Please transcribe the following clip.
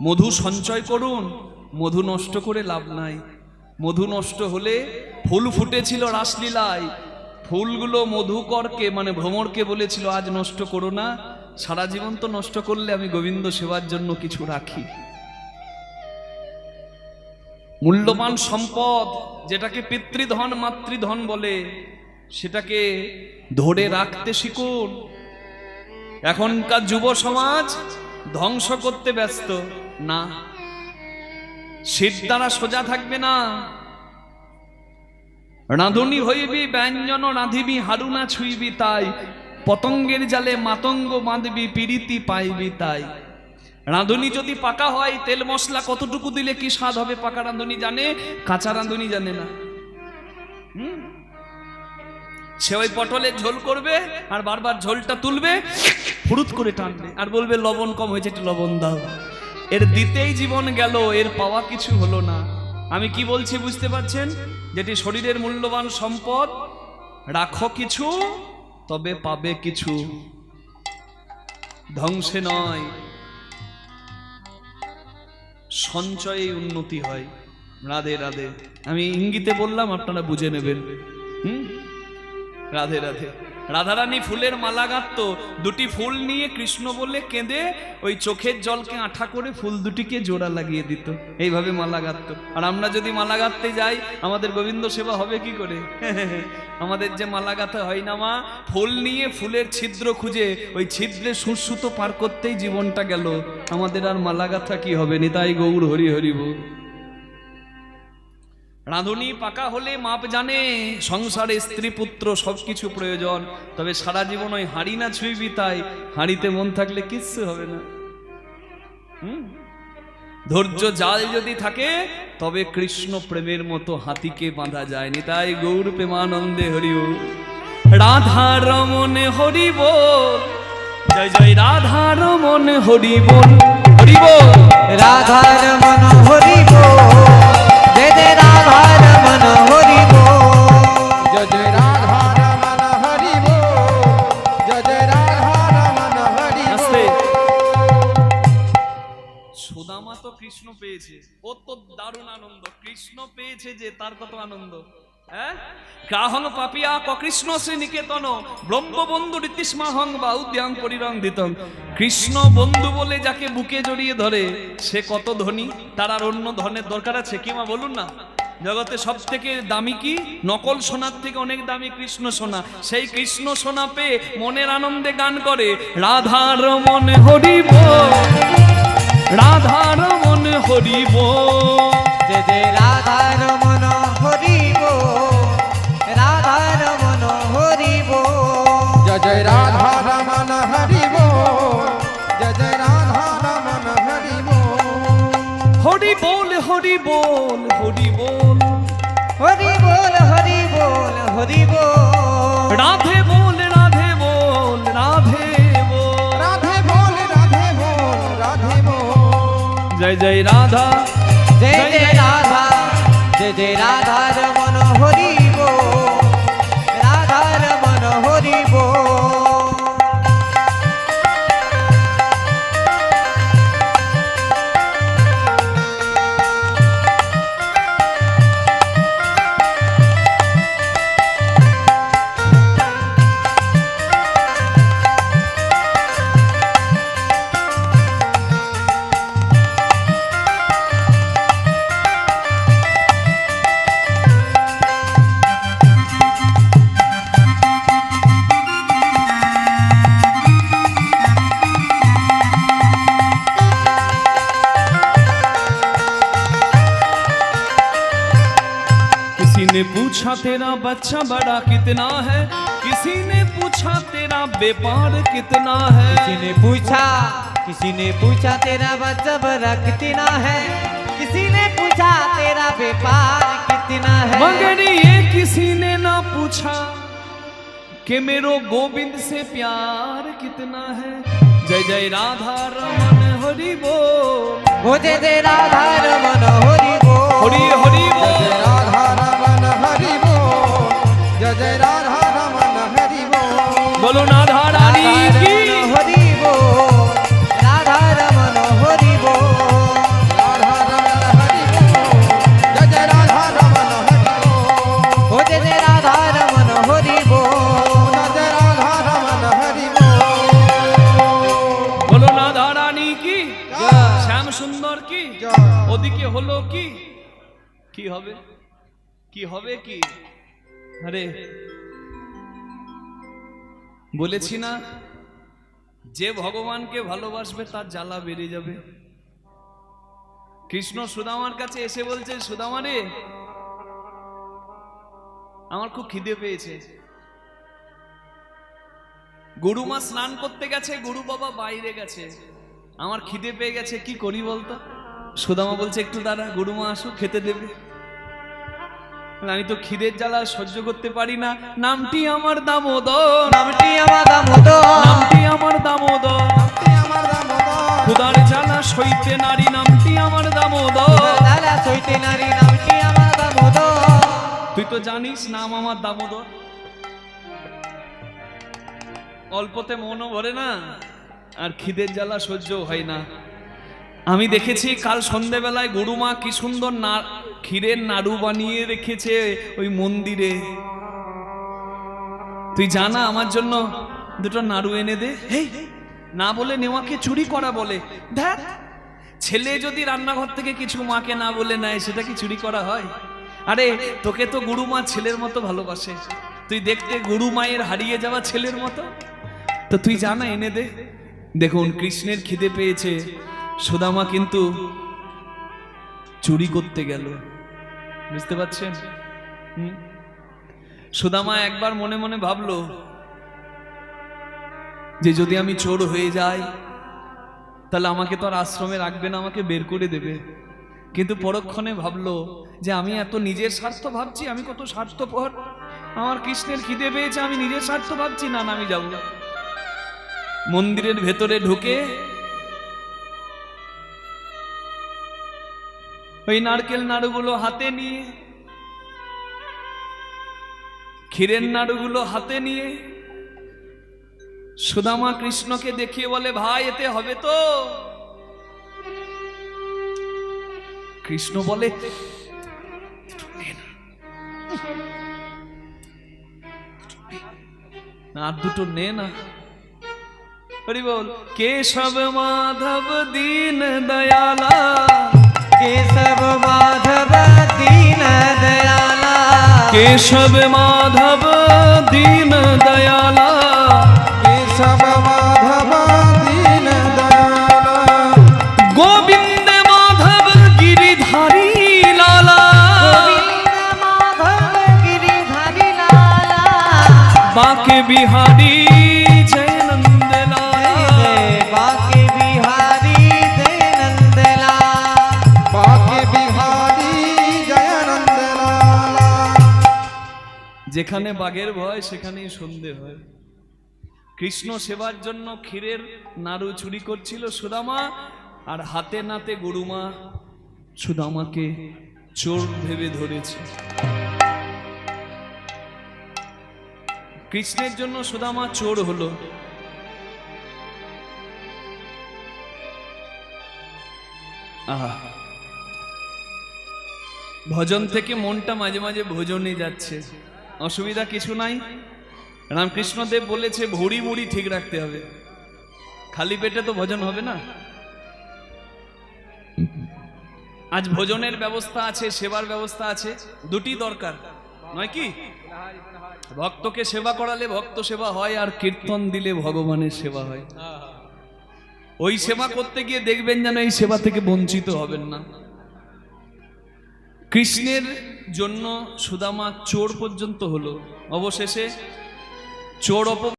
মধু সঞ্চয় করুন, মধু নষ্ট করে লাভ নাই। মধু নষ্ট হলে, ফুল ফুটেছিল রাসলীলায়, ফুলগুলো মধুকরকে মানে ভ্রমরকে বলেছিল আজ নষ্ট করো না, সারা জীবন তো নষ্ট করলে আমি গোবিন্দ সেবার জন্য কিছু রাখি। মূল্যবান সম্পদ যেটাকে পিতৃধন মাতৃধন বলে, সেটাকে ধরে রাখতে শিখুন। এখনকার যুব সমাজ ধ্বংস করতে ব্যস্ত না, শীত দ্বারা সোজা থাকবে না। রাঁধুনি হইবি ব্যঞ্জন রাঁধিবি হারুনা ছুইবি তাই, পতঙ্গের জালে মাতঙ্গ বাঁধবি পিরিতি পাইবি তাই। রাঁধুনি যদি পাকা হয়, তেল মশলা কতটুকু দিলে কি স্বাদ হবে পাকা রাঁধুনি জানে, কাঁচা রাঁধুনি জানে না। সে ওই পটলের ঝোল করবে আর বারবার ঝোলটা তুলবে, ফুরুত করে টানবে আর বলবে লবণ কম হয়েছে, একটু লবণ দাও। এর দিতেই জীবন গেল, এর পাওয়া কিছু হলো না। আমি কি বলছি বুঝতে পারছেন? যেটি শরীরের মূল্যবান সম্পদ, রাখো কিছু তবে পাবে কিছু, ধ্বংসে নয়। সঞ্চয়ে উন্নতি হয়। রাধে রাধে। আমি ইঙ্গিতে বললাম, আপনারা বুঝে নেবেন। রাধে রাধে। রাধারানী ফুলের মালা গাঁথত, দুটি ফুল নিয়ে কৃষ্ণ বলে কেঁদে ওই চোখের জলকে আঠা করে ফুল দুটিকে জোড়া লাগিয়ে দিত, এইভাবে মালা গাঁথত। আর আমরা যদি মালা গাঁথতে যাই, আমাদের গোবিন্দ সেবা হবে কি করে? আমাদের যে মালা গাঁথা হয় না মা, ফুল নিয়ে ফুলের ছিদ্র খুঁজে ওই ছিদ্রে সুসুতো পার করতেই জীবনটা গেল, আমাদের আর মালা গাঁথা কি হবে? নিতাই গৌর হরি হরি বল। রাঁধুনি পাকা হলে মাপ জানে, সংসারে স্ত্রী পুত্র সবকিছু প্রয়োজন, তবে সারা জীবন ওই হাঁড়ি না ছুঁইবি তাই, হাঁড়িতে মন থাকলে কিচ্ছু হবে না। ধৈর্য জাল যদি থাকে, তবে কৃষ্ণ প্রেমের মতো হাতিকে বাঁধা যায়। নিতাই গৌর প্রেমানন্দে হরি বল। রাধা রমনে হরি বল, জয় জয় রাধা রমনে হরি বল, হরি বল। রাধা রমন হরি বল, জয় জয় রাধা রমন হরি বল, জয় জয় রাধা রমন হরি বল, জয় জয় রাধা রমন হরি বল। সুদামা তো কৃষ্ণ পেয়েছে, ও তো দারুণ আনন্দ। কৃষ্ণ পেয়েছে যে, তার কত আনন্দ। কাহং পাপিয়া কৃষ্ণ শ্রী নিকেতন ব্রহ্মবন্ধু রীতিস্মাহং বাউদ্যাং পরিরঙ্গিতং। কৃষ্ণ বন্ধু বলে যাকে বুকে জড়িয়ে ধরে, সে কত ধনী, তার আর অন্য ধনের দরকার আছে কি মা বলুন না? জগতে সব থেকে দামি কি? নকল সোনার থেকে অনেক দামি কৃষ্ণ সোনা। সেই কৃষ্ণ সোনা পেয়ে মনের আনন্দে গান করে, রাধার মনে হরিব, রাধার মনে হরিব, জয় জয় রাধা রমন হরি বল, রাধা রমন হরি বল, জয় জয় রাধা রমন হরি বল, জয় জয় রাধা রমন হরি বল, হরি বল হরি বল হরি বল, হরি বল হরি বল হরি বল, রাধে বল রাধে বল রাধে বল, রাধে বল রাধে বল রাধে বল, জয় জয় রাধা, জয় জয় রাধা, জয় জয় রাধা রমন হরি বল, রাধা রমন হরি বল। पूछा तेरा बच्चा बड़ा कितना है, किसी ने पूछा तेरा व्यापार कितना है, किसी ने पूछा तेरा बच्चा बड़ा कितना है, किसी ने पूछा तेरा व्यापार कितना है, मगर ये किसी ने ना पूछा कि मेरो गोविंद से प्यार कितना है। जय जय राधा रमन हरि बोल, जय जय राधा रमन हरि बोल, हरि हरि बोल, जय राधा रमन हरि बोल, जय जय राधा रमन हरि बोल, बोलो राधा रानी की हरि बोल, राधा रमन हरि बोल, শ্যাম সুন্দর কি জয়। ওদিকে হলো কি কি হবে কি হবে কি আরে বলেছি না যে ভগবানকে ভালোবাসবে তার জ্বালা বেড়ে যাবে। কৃষ্ণ সুদামার কাছে এসে বলছে, সুদামা রে আমার খুব খিদে পেয়েছে। গুরুমা স্নান করতে গেছে, গুরু বাবা বাইরে গেছে, আমার খিদে পেয়ে গেছে, কি করি বলতো? সুদামা বলছে একটু দাঁড়া, গুরুমা আসুক খেতে দেবে। আমি তো খিদের জ্বালা সহ্য করতে পারি না। নামটি আমার দামোদর, নামটি আমার দামোদর, নামটি আমার দামোদর, নামটি আমার দামোদর, খুদার জ্বালা সইতে নারী, নামটি আমার দামোদর। দাদা সইতে নারী, নামটি আমার দামোদর। তুই তো জানিস নাম আমার দামোদর। অল্পতে মনও ভরে না, আর খিদের জ্বালা সহ্য হয় না। আমি দেখেছি কাল সন্ধ্যেবেলায় গুরুমা কি সুন্দর ক্ষীরের নাড়ু বানিয়ে রেখেছে ওই মন্দিরে। তুই জানা আমার জন্য দুটো নাড়ু এনে দে। হেই, না বলে নেওয়াকে চুরি করা বলে। দেখ, ছেলে যদি রান্নাঘর থেকে কিছু মাকে না বলে নেয়, সেটা কি চুরি করা হয়? আরে তোকে তো গুরুমা ছেলের মতো ভালোবাসে, তুই দেখতে গুরু মায়ের হারিয়ে যাওয়া ছেলের মতো। তো তুই জানা এনে দে। দেখুন, কৃষ্ণের খিদে পেয়েছে, সুদামা কিন্তু চুরি করতে গেল। বুঝতে পারছেন? সুদামা একবার মনে মনে ভাবলো যে যদি আমি চোর হয়ে যাই তাহলে আমাকে তো আর আশ্রমে রাখবে না, আমাকে বের করে দেবে। কিন্তু পরক্ষণে ভাবলো যে আমি এত নিজের স্বার্থ ভাবছি, আমি কত স্বার্থপর। আমার কৃষ্ণের খিদে পেয়েছে, আমি নিজের স্বার্থ ভাবছি, না না আমি যাব না। মন্দিরের ভেতরে ঢুকে ওই নারকেল নাড়ুগুলো হাতে নিয়ে, ক্ষীরের নাড়ুগুলো হাতে নিয়ে সুদামা কৃষ্ণকে দেখিয়ে বলে, ভাই এতে হবে তো? কৃষ্ণ বলে, আর দুটো নে না। হরি বল। কেশব মাধব দীন দয়ালা, केशव माधव दीन दयाला, केशव माधव दीन दयाला, केशव माधव दीन दयाला, गोविंद माधव गिरिधारी लाला, गोविंद माधव गिरिधारी लाला, बाके बिहारी जय नंद लाला, बाके बिहारी जय नंद लाला, बाके बिहारी जय नंद लाला। যেখানে বাঘের ভয় সেখানেই সন্ধে হয়। কৃষ্ণ সেবার জন্য ক্ষীরের নাড়ু চুরি করছিল সুদামা, আর হাতে নাতে গুরুমা সুদামাকে চোর ভেবে ধরেছে। কৃষ্ণের জন্য সুদামা চোর হলো। আহা, ভজন থেকে মনটা মাঝে মাঝে ভোজনে যাচ্ছে, অসুবিধা কিছু নাই। রামকৃষ্ণদেব বলেছে ভুঁড়ি মুড়ি ঠিক রাখতে হবে, খালি পেটে তো ভজন হবে না। আজ ভোজনের ব্যবস্থা আছে, সেবার ব্যবস্থা আছে, দুটি দরকার নয় কি? ভক্তকে সেবা করালে ভক্ত সেবা হয়, আর কীর্তন দিলে ভগবানের সেবা হয়। ওই সেবা করতে গিয়ে দেখবেন যেন এই সেবা থেকে বঞ্চিত হবেন না। কৃষ্ণের জন্য সুদামা চোর পর্যন্ত হলো, অবশেষে চোর